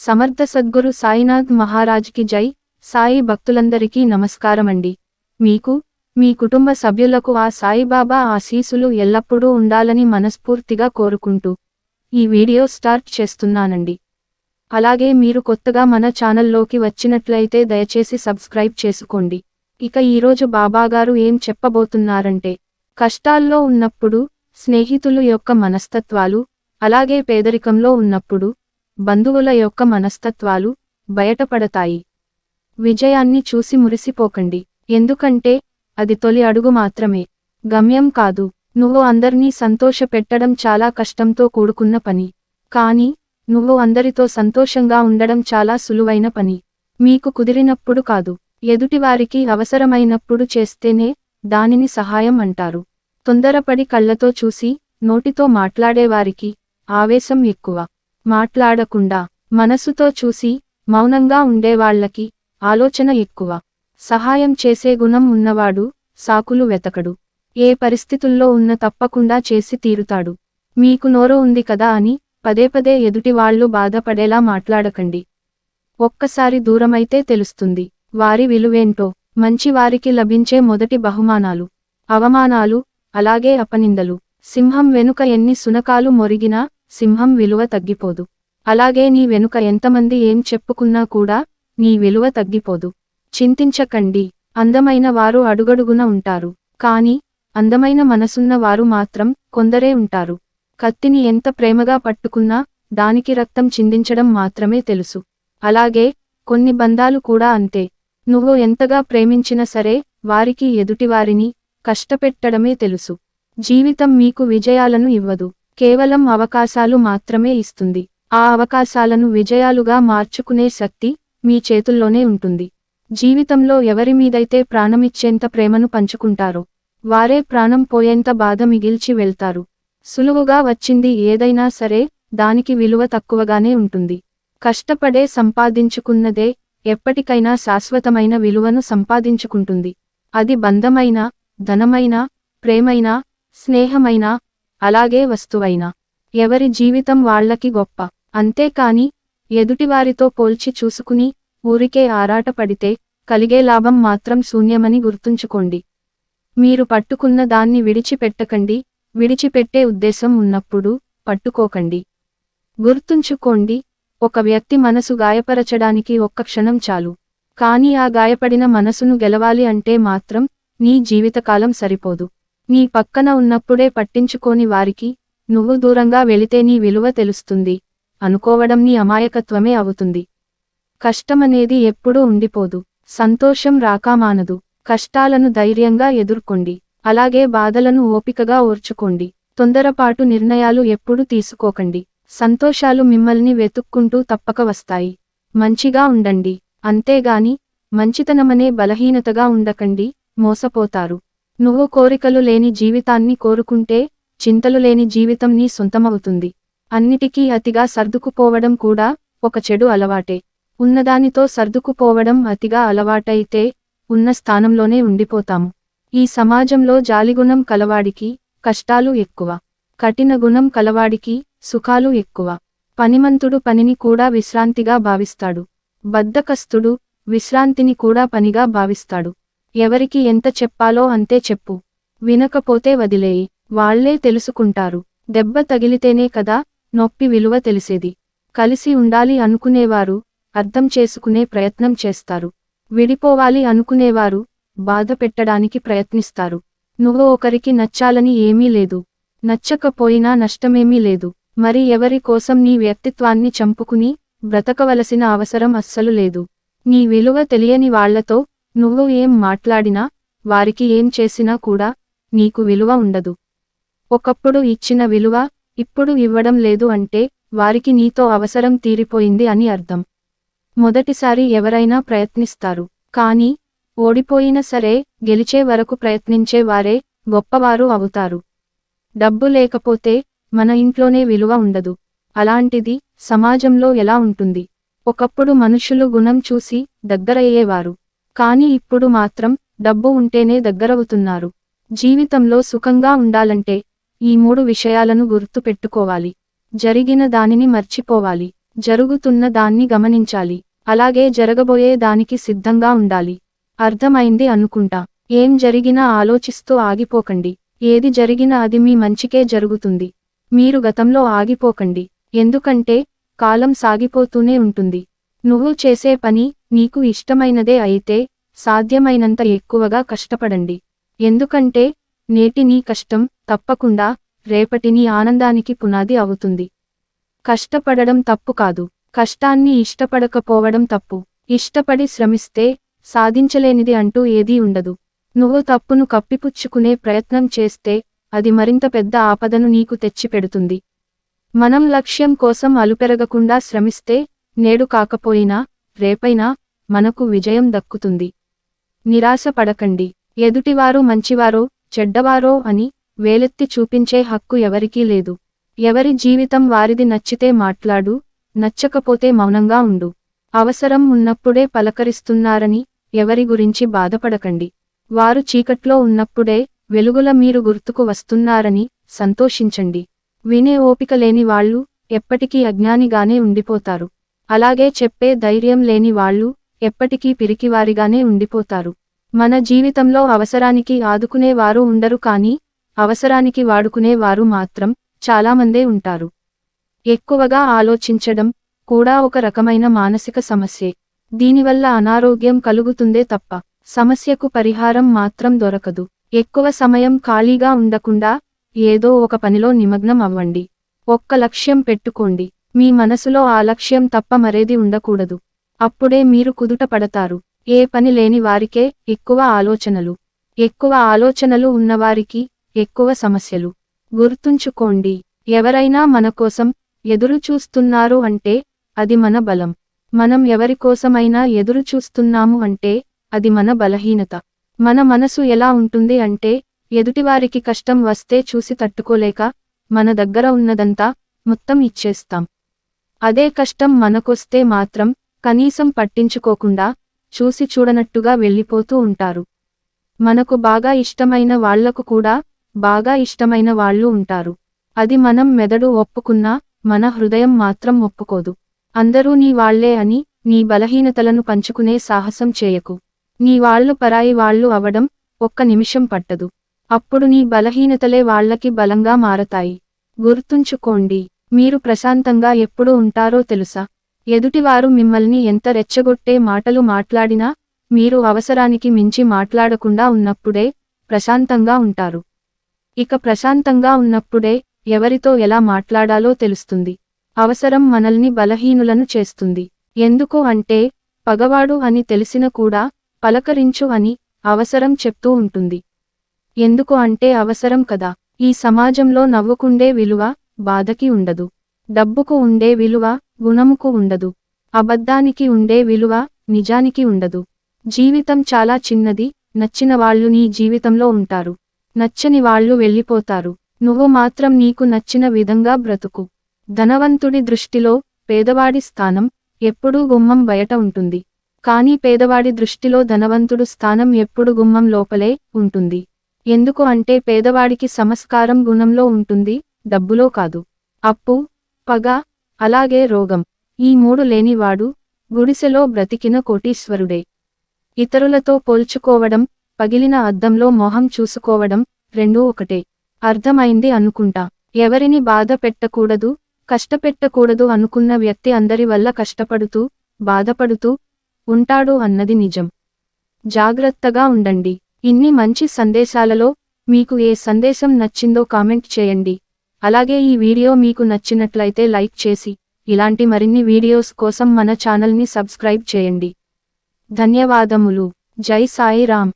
సమర్థ సద్గురు సాయినాథ్ మహారాజ్కి జై. సాయి భక్తులందరికీ నమస్కారమండి. మీకు, మీ కుటుంబ సభ్యులకు ఆ సాయిబాబా ఆశీస్సులు ఎల్లప్పుడూ ఉండాలని మనస్ఫూర్తిగా కోరుకుంటూ ఈ వీడియో స్టార్ట్ చేస్తున్నానండి. అలాగే మీరు కొత్తగా మన ఛానల్లోకి వచ్చినట్లయితే దయచేసి సబ్స్క్రైబ్ చేసుకోండి. ఇక ఈరోజు బాబాగారు ఏం చెప్పబోతున్నారంటే, కష్టాల్లో ఉన్నప్పుడు స్నేహితులు యొక్క మనస్తత్వాలు, అలాగే పేదరికంలో ఉన్నప్పుడు బంధువుల యొక్క మనస్తత్వాలు బయటపడతాయి. విజయాన్ని చూసి మురిసిపోకండి, ఎందుకంటే అది తొలి అడుగు మాత్రమే, గమ్యం కాదు. నువ్వు అందర్నీ సంతోషపెట్టడం చాలా కష్టంతో కూడుకున్న పని, కానీ నువ్వు అందరితో సంతోషంగా ఉండడం చాలా సులువైన పని. మీకు కుదిరినప్పుడు కాదు, ఎదుటివారికి అవసరమైనప్పుడు చేస్తేనే దానిని సహాయం అంటారు. తొందరపడి కళ్ళతో చూసి నోటితో మాట్లాడేవారికి ఆవేశం ఎక్కువ. మాట్లాడకుండా మనసుతో చూసి మౌనంగా ఉండేవాళ్లకి ఆలోచన ఎక్కువ. సహాయం చేసే గుణం ఉన్నవాడు సాకులు వెతకడు. ఏ పరిస్థితుల్లో ఉన్న తప్పకుండా చేసి తీరుతాడు. మీకు నోరు ఉంది కదా అని పదే పదే ఎదుటి వాళ్ళు బాధపడేలా మాట్లాడకండి. ఒక్కసారి దూరమైతే తెలుస్తుంది వారి విలువేంటో. మంచివారికి లభించే మొదటి బహుమానాలు అవమానాలు, అలాగే అపనిందలు. సింహం వెనుక ఎన్ని సునకాలు మొరిగినా సింహం విలువ తగ్గిపోదు. అలాగే నీ వెనుక ఎంతమంది ఏం చెప్పుకున్నా కూడా నీ విలువ తగ్గిపోదు. చింతించకండి, అందమైన వారు అడుగడుగున ఉంటారు, కానీ అందమైన మనసున్న వారు మాత్రం కొందరే ఉంటారు. కత్తిని ఎంత ప్రేమగా పట్టుకున్నా దానికి రక్తం చిందించడం మాత్రమే తెలుసు. అలాగే కొన్ని బంధాలు కూడా అంతే. నువ్వు ఎంతగా ప్రేమించినా సరే వారికి ఎదుటివారిని కష్టపెట్టడమే తెలుసు. జీవితం మీకు విజయాలను ఇవ్వదు, కేవలం అవకాశాలు మాత్రమే ఇస్తుంది. ఆ అవకాశాలను విజయాలుగా మార్చుకునే శక్తి మీ చేతుల్లోనే ఉంటుంది. జీవితంలో ఎవరి మీదైతే ప్రాణమిచ్చేంత ప్రేమను పంచుకుంటారో వారే ప్రాణం పోయేంత బాధ మిగిల్చి వెళ్తారు. సులువుగా వచ్చింది ఏదైనా సరే దానికి విలువ తక్కువగానే ఉంటుంది. కష్టపడే సంపాదించుకున్నదే ఎప్పటికైనా శాశ్వతమైన విలువను సంపాదించుకుంటుంది. అది బంధమైనా, ధనమైనా, ప్రేమైనా, స్నేహమైనా, అలాగే వస్తువైనా. ఎవరి జీవితం వాళ్లకి గొప్ప, అంతేకాని ఎదుటివారితో పోల్చి చూసుకుని ఊరికే ఆరాటపడితే కలిగే లాభం మాత్రం శూన్యమని గుర్తుంచుకోండి. మీరు పట్టుకున్న దాన్ని విడిచిపెట్టకండి, విడిచిపెట్టే ఉద్దేశం ఉన్నప్పుడు పట్టుకోకండి. గుర్తుంచుకోండి, ఒక వ్యక్తి మనసు గాయపరచడానికి ఒక్క క్షణం చాలు, కానీ ఆ గాయపడిన మనసును గెలవాలి అంటే మాత్రం నీ జీవితకాలం సరిపోదు. నీ పక్కన ఉన్నప్పుడే పట్టించుకోని వారికి నువ్వు దూరంగా వెళితే నీ విలువ తెలుస్తుంది అనుకోవడం నీ అమాయకత్వమే అవుతుంది. కష్టమనేది ఎప్పుడూ ఉండిపోదు, సంతోషం రాకమానదు. కష్టాలను ధైర్యంగా ఎదుర్కొండి, అలాగే బాధలను ఓపికగా ఓర్చుకోండి. తొందరపాటు నిర్ణయాలు ఎప్పుడూ తీసుకోకండి. సంతోషాలు మిమ్మల్ని వెతుక్కుంటూ తప్పక వస్తాయి. మంచిగా ఉండండి, అంతేగాని మంచితనమనే బలహీనతగా ఉండకండి, మోసపోతారు. నువ్వు కోరికలు లేని జీవితాన్ని కోరుకుంటే చింతలు లేని జీవితం నీ సొంతమవుతుంది. అన్నిటికీ అతిగా సర్దుకుపోవడం కూడా ఒక చెడు అలవాటే. ఉన్నదానితో సర్దుకుపోవడం అతిగా అలవాటైతే ఉన్న స్థానంలోనే ఉండిపోతాము. ఈ సమాజంలో జాలిగుణం కలవాడికి కష్టాలు ఎక్కువ, కఠిన గుణం కలవాడికి సుఖాలు ఎక్కువ. పనిమంతుడు పనిని కూడా విశ్రాంతిగా భావిస్తాడు, బద్ధకస్తుడు విశ్రాంతిని కూడా పనిగా భావిస్తాడు. ఎవరికి ఎంత చెప్పాలో అంతే చెప్పు, వినకపోతే వదిలేయి, వాళ్లే తెలుసుకుంటారు. దెబ్బ తగిలితేనే కదా నొప్పి విలువ తెలిసేది. కలిసి ఉండాలి అనుకునేవారు అర్థం చేసుకునే ప్రయత్నం చేస్తారు. విడిపోవాలి అనుకునేవారు బాధ పెట్టడానికి ప్రయత్నిస్తారు. నువ్వు ఒకరికి నచ్చాలని ఏమీ లేదు, నచ్చకపోయినా నష్టమేమీ లేదు. మరి ఎవరి కోసం నీ వ్యక్తిత్వాన్ని చంపుకుని బ్రతకవలసిన అవసరం అస్సలు లేదు. నీ విలువ తెలియని వాళ్లతో నువ్వు ఏం మాట్లాడినా, వారికి ఏం చేసినా కూడా నీకు విలువ ఉండదు. ఒకప్పుడు ఇచ్చిన విలువ ఇప్పుడు ఇవ్వడం లేదు అంటే వారికి నీతో అవసరం తీరిపోయింది అని అర్థం. మొదటిసారి ఎవరైనా ప్రయత్నిస్తారు, కానీ ఓడిపోయిన సరే గెలిచే వరకు ప్రయత్నించే వారే గొప్పవారు అవుతారు. డబ్బు లేకపోతే మన ఇంట్లోనే విలువ ఉండదు. అలాంటిది సమాజంలో ఎలా ఉంటుంది? ఒకప్పుడు మనుషులు గుణం చూసి దగ్గరయ్యేవారు, కానీ ఇప్పుడు మాత్రం డబ్బు ఉంటేనే దగ్గరవుతున్నారు. జీవితంలో సుఖంగా ఉండాలంటే ఈ 3 విషయాలను గుర్తు పెట్టుకోవాలి. జరిగిన దానిని మర్చిపోవాలి, జరుగుతున్న దాన్ని గమనించాలి, అలాగే జరగబోయే దానికి సిద్ధంగా ఉండాలి. అర్థమైంది అనుకుంటా. ఏం జరిగినా ఆలోచిస్తూ ఆగిపోకండి. ఏది జరిగినా అది మీ మంచికే జరుగుతుంది. మీరు గతంలో ఆగిపోకండి, ఎందుకంటే కాలం సాగిపోతూనే ఉంటుంది. నువ్వు చేసే పని నీకు ఇష్టమైనదే అయితే సాధ్యమైనంత ఎక్కువగా కష్టపడండి. ఎందుకంటే నేటి నీ కష్టం తప్పకుండా రేపటి నీ ఆనందానికి పునాది అవుతుంది. కష్టపడడం తప్పు కాదు, కష్టాన్ని ఇష్టపడకపోవడం తప్పు. ఇష్టపడి శ్రమిస్తే సాధించలేనిది అంటూ ఏదీ ఉండదు. నువ్వు తప్పును కప్పిపుచ్చుకునే ప్రయత్నం చేస్తే అది మరింత పెద్ద ఆపదను నీకు తెచ్చిపెడుతుంది. మనం లక్ష్యం కోసం అలుపెరగకుండా శ్రమిస్తే నేడు కాకపోయినా రేపైనా మనకు విజయం దక్కుతుంది. నిరాశ పడకండి. ఎదుటివారు మంచివారో చెడ్డవారో అని వేలెత్తి చూపించే హక్కు ఎవరికీ లేదు. ఎవరి జీవితం వారిది. నచ్చితే మాట్లాడు, నచ్చకపోతే మౌనంగా ఉండు. అవసరం ఉన్నప్పుడే పలకరిస్తున్నారని ఎవరి గురించి బాధపడకండి. వారు చీకట్లో ఉన్నప్పుడే వెలుగుల మీరు గుర్తుకు వస్తున్నారని సంతోషించండి. వినే ఓపిక లేని వాళ్ళు ఎప్పటికీ అజ్ఞానిగానే ఉండిపోతారు. అలాగే చెప్పే ధైర్యం లేని వాళ్ళు ఎప్పటికీ పిరికివారిగానే ఉండిపోతారు. మన జీవితంలో అవసరానికి ఆదుకునేవారు ఉండరు, కానీ అవసరానికి వాడుకునేవారు మాత్రం చాలామందే ఉంటారు. ఎక్కువగా ఆలోచించడం కూడా ఒక రకమైన మానసిక సమస్యే. దీనివల్ల అనారోగ్యం కలుగుతుందే తప్ప సమస్యకు పరిహారం మాత్రం దొరకదు. ఎక్కువ సమయం ఖాళీగా ఉండకుండా ఏదో ఒక పనిలో నిమగ్నం అవ్వండి. ఒక్క లక్ష్యం పెట్టుకోండి. మీ మనసులో ఆ లక్ష్యం తప్ప మరేది ఉండకూడదు. అప్పుడే మీరు కుదుట పడతారు. ఏ పని లేని వారికే ఎక్కువ ఆలోచనలు, ఎక్కువ ఆలోచనలు ఉన్నవారికి ఎక్కువ సమస్యలు. గుర్తుంచుకోండి, ఎవరైనా మన కోసం ఎదురు చూస్తున్నారు అంటే అది మన బలం. మనం ఎవరికోసమైనా ఎదురు చూస్తున్నాము అంటే అది మన బలహీనత. మన మనసు ఎలా ఉంటుంది అంటే ఎదుటివారికి కష్టం వస్తే చూసి తట్టుకోలేక మన దగ్గర ఉన్నదంతా మొత్తం ఇచ్చేస్తాం. అదే కష్టం మనకొస్తే మాత్రం కనీసం పట్టించుకోకుండా చూసి చూడనట్టుగా వెళ్ళిపోతూ ఉంటారు. మనకు బాగా ఇష్టమైన వాళ్లకు కూడా బాగా ఇష్టమైన వాళ్ళు ఉంటారు. అది మనం మెదడు ఒప్పుకున్నా మన హృదయం మాత్రం ఒప్పుకోదు. అందరూ నీ వాళ్లే అని నీ బలహీనతలను పంచుకునే సాహసం చేయకు. నీ వాళ్ళు పరాయి వాళ్ళు అవడం ఒక్క నిమిషం పట్టదు. అప్పుడు నీ బలహీనతలే వాళ్ళకి బలంగా మారతాయి. గుర్తుంచుకోండి, మీరు ప్రశాంతంగా ఎప్పుడు ఉంటారో తెలుసా? ఎదుటివారు మిమ్మల్ని ఎంత రెచ్చగొట్టే మాటలు మాట్లాడినా మీరు అవసరానికి మించి మాట్లాడకుండా ఉన్నప్పుడే ప్రశాంతంగా ఉంటారు. ఇక ప్రశాంతంగా ఉన్నప్పుడే ఎవరితో ఎలా మాట్లాడాలో తెలుస్తుంది. అవసరం మనల్ని బలహీనులను చేస్తుంది. ఎందుకు అంటే పగవాడు అని తెలిసిన కూడా పలకరించు అని అవసరం చెప్తూ ఉంటుంది. ఎందుకు అంటే అవసరం కదా. ఈ సమాజంలో నవ్వుకుండే విలువ బాధకి ఉండదు. డబ్బుకు ఉండే విలువ గుణముకు ఉండదు. అబద్ధానికి ఉండే విలువ నిజానికి ఉండదు. జీవితం చాలా చిన్నది. నచ్చిన వాళ్ళు నీ జీవితంలో ఉంటారు, నచ్చని వాళ్ళు వెళ్ళిపోతారు. నువ్వు మాత్రం నీకు నచ్చిన విధంగా బ్రతుకు. ధనవంతుడి దృష్టిలో పేదవాడి స్థానం ఎప్పుడూ గుమ్మం బయట ఉంటుంది, కానీ పేదవాడి దృష్టిలో ధనవంతుడు స్థానం ఎప్పుడు గుమ్మం లోపలే ఉంటుంది. ఎందుకు అంటే పేదవాడికి సంస్కారం గుణంలో ఉంటుంది, డబ్బులో కాదు. అప్పు, పగ, అలాగే రోగం, ఈ మూడు లేనివాడు గుడిసెలో బ్రతికిన కోటీశ్వరుడే. ఇతరులతో పోల్చుకోవడం, పగిలిన అద్దంలో మొహం చూసుకోవడం రెండూ ఒకటే. అర్థమైంది అనుకుంటా. ఎవరిని బాధ పెట్టకూడదు, కష్టపెట్టకూడదు అనుకున్న వ్యక్తి అందరి వల్ల కష్టపడుతూ బాధపడుతూ ఉంటాడు అన్నది నిజం. జాగ్రత్తగా ఉండండి. ఇన్ని మంచి సందేశాలలో మీకు ఏ సందేశం నచ్చిందో కామెంట్ చేయండి. అలాగే ఈ వీడియో మీకు నచ్చినట్లయితే లైక్ చేసి ఇలాంటి మరిన్ని వీడియోస్ కోసం మన ఛానల్ని సబ్స్క్రైబ్ చేయండి. ధన్యవాదములు. జై సాయిరామ్.